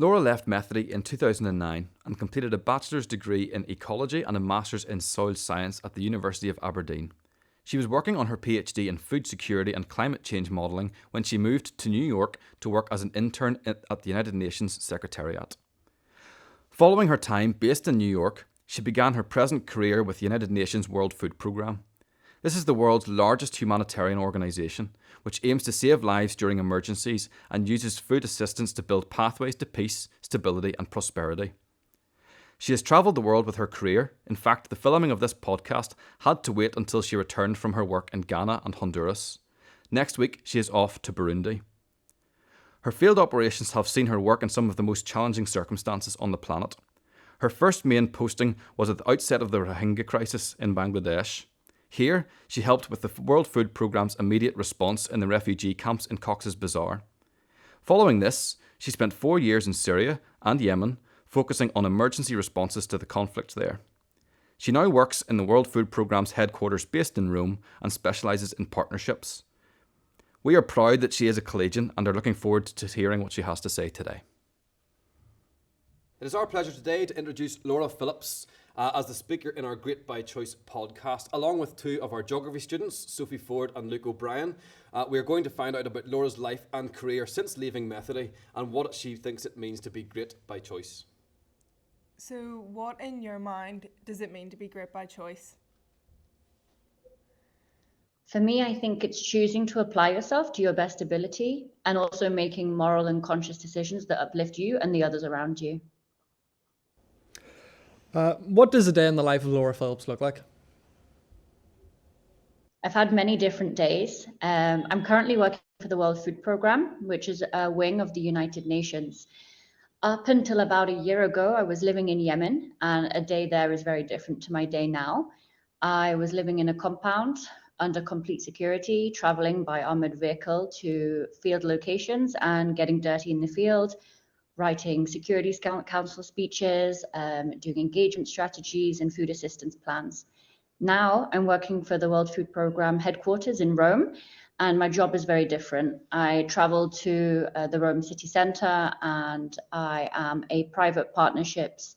Laura left Methody in 2009 and completed a bachelor's degree in ecology and a master's in soil science at the University of Aberdeen. She was working on her PhD in food security and climate change modelling when she moved to New York to work as an intern at the United Nations Secretariat. Following her time based in New York, she began her present career with the United Nations World Food Prgramme. This is the world's largest humanitarian organisation, which aims to save lives during emergencies and uses food assistance to build pathways to peace, stability and prosperity. She has travelled the world with her career. In fact, the filming of this podcast had to wait until she returned from her work in Ghana and Honduras. Next week, she is off to Burundi. Her field operations have seen her work in some of the most challenging circumstances on the planet. Her first main posting was at the outset of the Rohingya crisis in Bangladesh. Here, she helped with the World Food Programme's immediate response in the refugee camps in Cox's Bazar. Following this, she spent 4 years in Syria and Yemen, focusing on emergency responses to the conflict there. She now works in the World Food Programme's headquarters based in Rome and specialises in partnerships. We are proud that she is a collegian and are looking forward to hearing what she has to say today. It is our pleasure today to introduce Laura Phillips as the speaker in our Great by Choice podcast, along with two of our geography students, Sophie Forde and Luke O'Brien. We are going to find out about Laura's life and career since leaving Methody and what she thinks it means to be great by choice. So what in your mind does it mean to be great by choice? For me, I think it's choosing to apply yourself to your best ability and also making moral and conscious decisions that uplift you and the others around you. What does a day in the life of Laura Phillips look like? I've had many different days. I'm currently working for the World Food Programme, which is a wing of the United Nations. Up until about a year ago, I was living in Yemen, and a day there is very different to my day now. I was living in a compound under complete security, traveling by armored vehicle to field locations and getting dirty in the field, writing Security Council speeches, doing engagement strategies and food assistance plans. Now I'm working for the World Food Programme headquarters in Rome, and my job is very different. I travel to the Rome city centre, and I am a private partnerships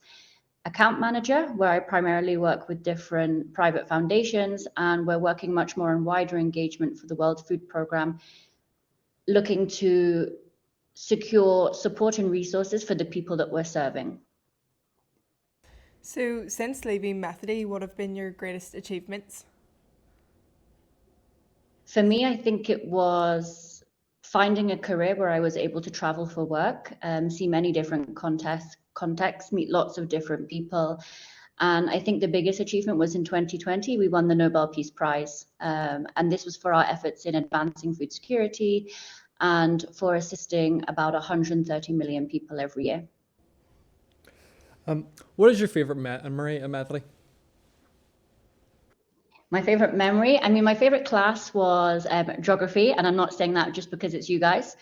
account manager, where I primarily work with different private foundations, and we're working much more on wider engagement for the World Food Programme, looking to secure support and resources for the people that we're serving. So since leaving Methody, what have been your greatest achievements? For me, I think it was finding a career where I was able to travel for work, see many different contexts, meet lots of different people. And I think the biggest achievement was in 2020, we won the Nobel Peace Prize. And this was for our efforts in advancing food security and for assisting about 130 million people every year. What is your favourite memory at Methody? My favorite memory, my favorite class was geography, and I'm not saying that just because it's you guys,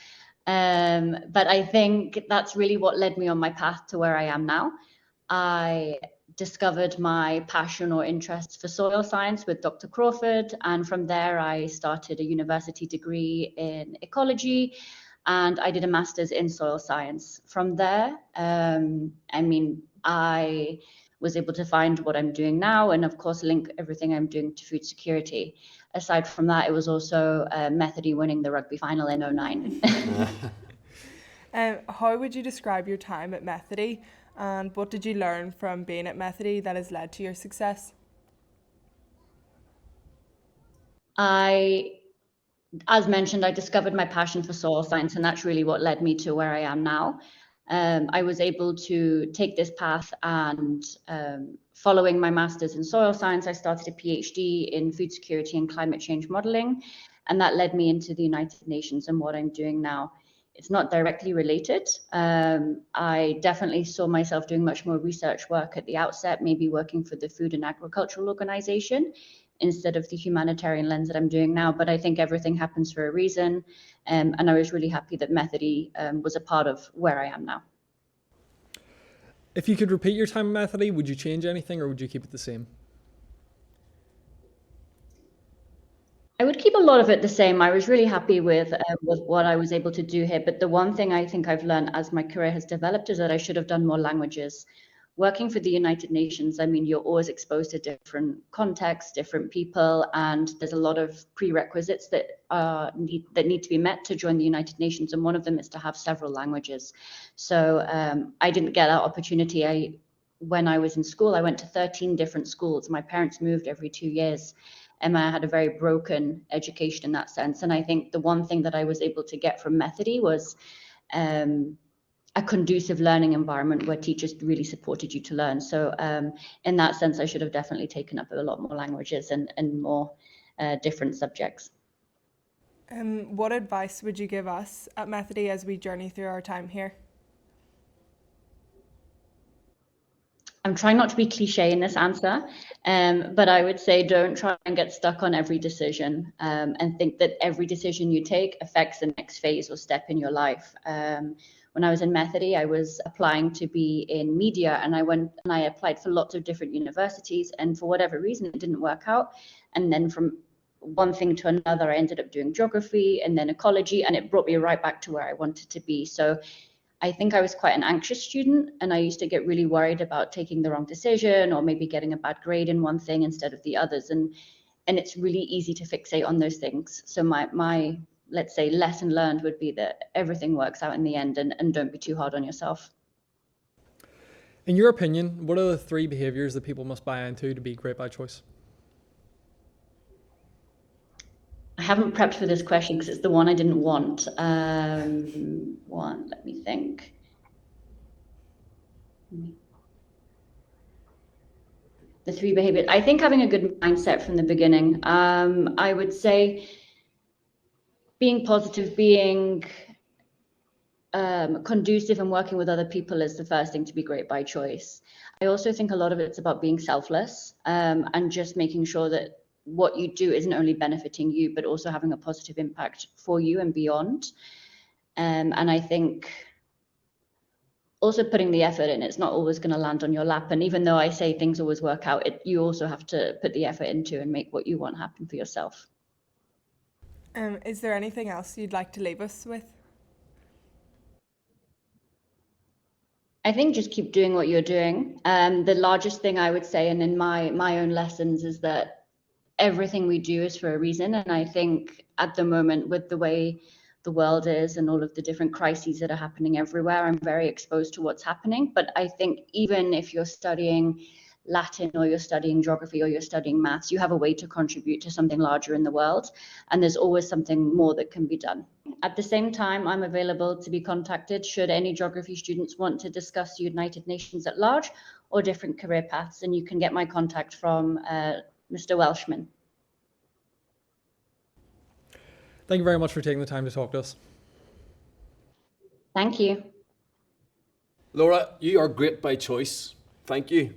but I think that's really what led me on my path to where I am now. I discovered my passion or interest for soil science with Dr. Crawford, and from there I started a university degree in ecology, and I did a master's in soil science. From there, I was able to find what I'm doing now, and of course link everything I'm doing to food security. Aside from that, it was also Methody winning the rugby final in 2009. How would you describe your time at Methody, and what did you learn from being at Methody that has led to your success? As mentioned, I discovered my passion for soil science, and that's really what led me to where I am now. I was able to take this path, and following my master's in soil science, I started a PhD in food security and climate change modelling, and that led me into the United Nations and what I'm doing now. It's not directly related. I definitely saw myself doing much more research work at the outset, maybe working for the Food and Agricultural Organization instead of the humanitarian lens that I'm doing now. But I think everything happens for a reason. And I was really happy that Methody was a part of where I am now. If you could repeat your time at Methody, would you change anything or would you keep it the same? I would keep a lot of it the same. I was really happy with what I was able to do here. But the one thing I think I've learned as my career has developed is that I should have done more languages. Working for the United Nations, I mean, you're always exposed to different contexts, different people, and there's a lot of prerequisites that need to be met to join the United Nations, and one of them is to have several languages. So I didn't get that opportunity. When I was in school, I went to 13 different schools. My parents moved every 2 years. And I had a very broken education in that sense. And I think the one thing that I was able to get from Methody was a conducive learning environment where teachers really supported you to learn. So in that sense, I should have definitely taken up a lot more languages and more different subjects. What advice would you give us at Methody as we journey through our time here? I'm trying not to be cliche in this answer, but I would say don't try and get stuck on every decision and think that every decision you take affects the next phase or step in your life. When I was in Methody, I was applying to be in media, and I applied for lots of different universities, and for whatever reason, it didn't work out. And then from one thing to another, I ended up doing geography and then ecology, and it brought me right back to where I wanted to be. So I think I was quite an anxious student, and I used to get really worried about taking the wrong decision or maybe getting a bad grade in one thing instead of the others. And it's really easy to fixate on those things. So my let's say lesson learned would be that everything works out in the end, and don't be too hard on yourself. In your opinion, what are the 3 behaviours that people must buy into to be great by choice? I haven't prepped for this question because it's the one I didn't want. Let me think. The 3 behaviors. I think having a good mindset from the beginning. I would say being positive, being conducive and working with other people is the first thing to be great by choice. I also think a lot of it's about being selfless and just making sure that what you do isn't only benefiting you, but also having a positive impact for you and beyond. And I think also putting the effort in, it's not always going to land on your lap. And even though I say things always work out, you also have to put the effort into and make what you want happen for yourself. Is there anything else you'd like to leave us with? I think just keep doing what you're doing. The largest thing I would say, and in my own lessons, is that everything we do is for a reason. And I think at the moment, with the way the world is and all of the different crises that are happening everywhere, I'm very exposed to what's happening. But I think even if you're studying Latin or you're studying geography or you're studying maths, you have a way to contribute to something larger in the world. And there's always something more that can be done. At the same time, I'm available to be contacted should any geography students want to discuss the United Nations at large or different career paths. And you can get my contact from Mr Welshman. Thank you very much for taking the time to talk to us. Thank you. Laura, you are great by choice. Thank you.